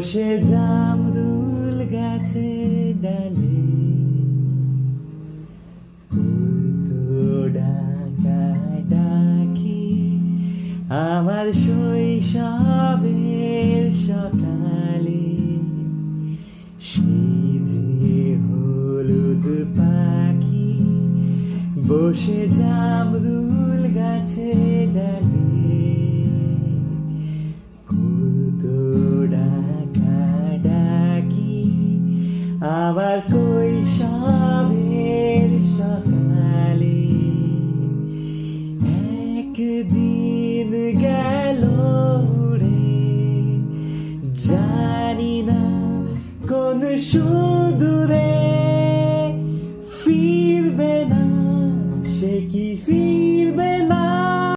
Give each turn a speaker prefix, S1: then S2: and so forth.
S1: বসে জামরুল গাছে ডালে বলতো ডাকা ডাকি আমার শৈশবের সকালে সেই যে হলুদ পাখি বসে জামরুল গাছে ডালে বলতো ডাকা ডাকি আমার কৈশোরের সকালে একদিন গেল রে জানি না কোন